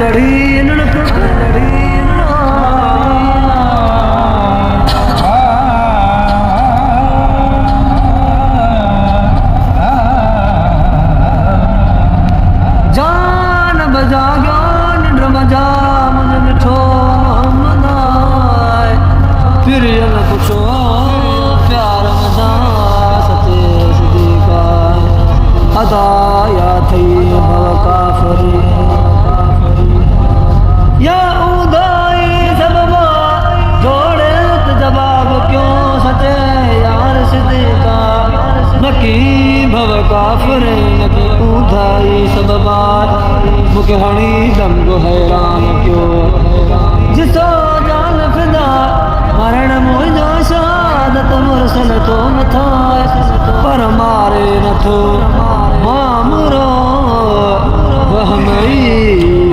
लड़ी जान बजा ज्ञान रमजा मुझ मिठो मनाए फिर न पूछो प्यार मजा सचे सदीका अदा या थी भव काफरी या उदाई सबबा जोड़े जवाब क्यों सचे यार सदीका नकी भव काफरे नकी उदाई सबबा मुके हणी दम को हैरान क्यों जिसो जान फिदा मरण मुझो शहादत मुरसल तो मथा पर मारे न थो मामुरो वहमई